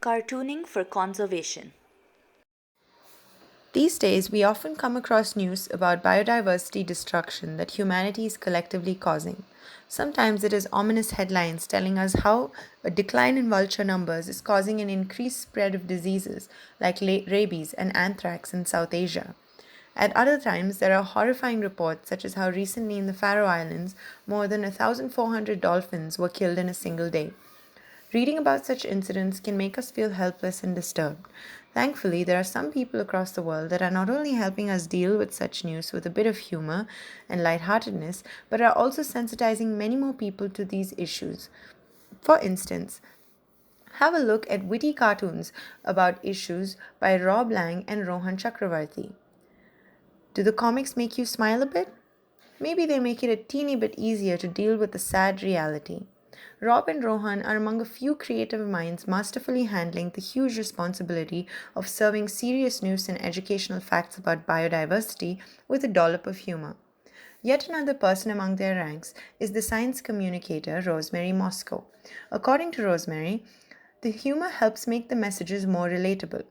Cartooning for conservation. These days, we often come across news about biodiversity destruction that humanity is collectively causing. Sometimes it is ominous headlines telling us how a decline in vulture numbers is causing an increased spread of diseases like rabies and anthrax in South Asia. At other times, there are horrifying reports, such as how recently in the Faroe Islands, more than 1,400 dolphins were killed in a single day. Reading about such incidents can make us feel helpless and disturbed. Thankfully, there are some people across the world that are not only helping us deal with such news with a bit of humor and lightheartedness, but are also sensitizing many more people to these issues. For instance, have a look at witty cartoons about issues by Rob Lang and Rohan Chakravarti. Do the comics make you smile a bit? Maybe they make it a teeny bit easier to deal with the sad reality. Rob and Rohan are among a few creative minds masterfully handling the huge responsibility of serving serious news and educational facts about biodiversity with a dollop of humor. Yet another person among their ranks is the science communicator Rosemary Moscow. According to Rosemary, the humor helps make the messages more relatable.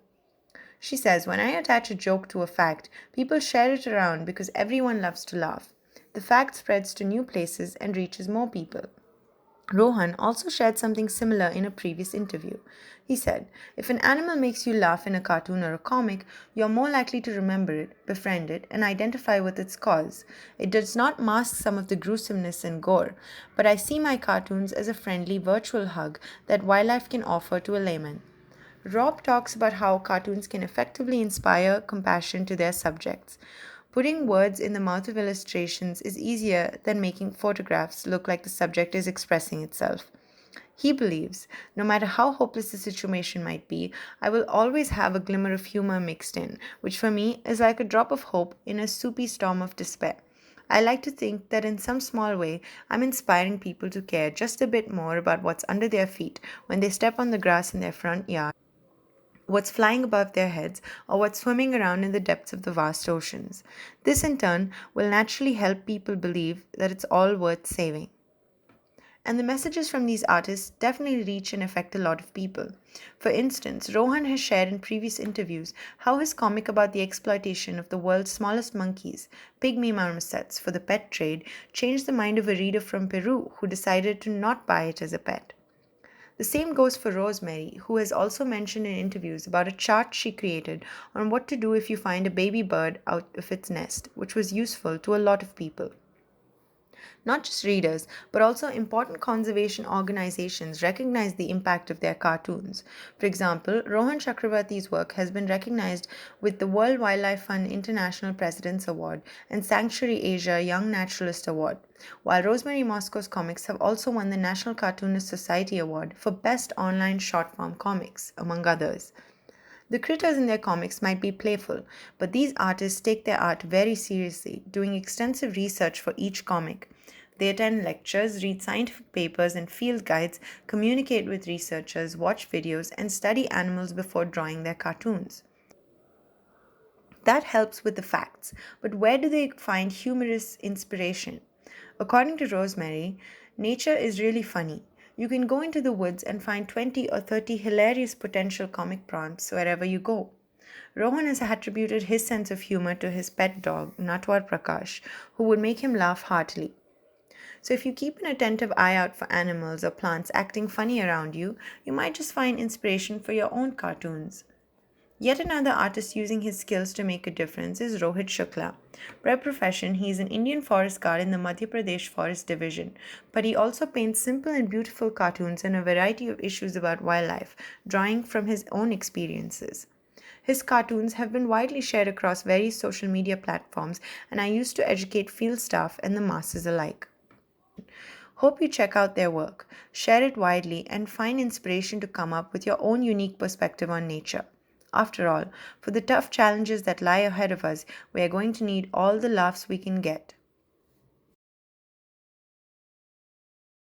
She says, when I attach a joke to a fact, people share it around because everyone loves to laugh. The fact spreads to new places and reaches more people. Rohan also shared something similar in a previous interview. He said, if an animal makes you laugh in a cartoon or a comic, you're more likely to remember it, befriend it, and identify with its cause. It does not mask some of the gruesomeness and gore, but I see my cartoons as a friendly virtual hug that wildlife can offer to a layman. Rob talks about how cartoons can effectively inspire compassion to their subjects. Putting words in the mouth of illustrations is easier than making photographs look like the subject is expressing itself. He believes, no matter how hopeless the situation might be, I will always have a glimmer of humor mixed in, which for me is like a drop of hope in a soupy storm of despair. I like to think that in some small way, I'm inspiring people to care just a bit more about what's under their feet when they step on the grass in their front yard, what's flying above their heads, or what's swimming around in the depths of the vast oceans. This, in turn, will naturally help people believe that it's all worth saving. And the messages from these artists definitely reach and affect a lot of people. For instance, Rohan has shared in previous interviews how his comic about the exploitation of the world's smallest monkeys, pygmy marmosets, for the pet trade changed the mind of a reader from Peru who decided to not buy it as a pet. The same goes for Rosemary, who has also mentioned in interviews about a chart she created on what to do if you find a baby bird out of its nest, which was useful to a lot of people. Not just readers, but also important conservation organizations recognize the impact of their cartoons. For example, Rohan Chakravarti's work has been recognized with the World Wildlife Fund International President's Award and Sanctuary Asia Young Naturalist Award, while Rosemary Moscow's comics have also won the National Cartoonist Society Award for Best Online Short Form Comics, among others. The critters in their comics might be playful, but these artists take their art very seriously, doing extensive research for each comic. They attend lectures, read scientific papers and field guides, communicate with researchers, watch videos, and study animals before drawing their cartoons. That helps with the facts, but where do they find humorous inspiration? According to Rosemary, nature is really funny. You can go into the woods and find 20 or 30 hilarious potential comic prompts wherever you go. Rohan has attributed his sense of humor to his pet dog, Natwar Prakash, who would make him laugh heartily. So, if you keep an attentive eye out for animals or plants acting funny around you, you might just find inspiration for your own cartoons. Yet another artist using his skills to make a difference is Rohit Shukla. By profession, he is an Indian forest guard in the Madhya Pradesh Forest Division, but he also paints simple and beautiful cartoons on a variety of issues about wildlife, drawing from his own experiences. His cartoons have been widely shared across various social media platforms and are used to educate field staff and the masses alike. Hope you check out their work, share it widely, and find inspiration to come up with your own unique perspective on nature. After all, for the tough challenges that lie ahead of us, we are going to need all the laughs we can get.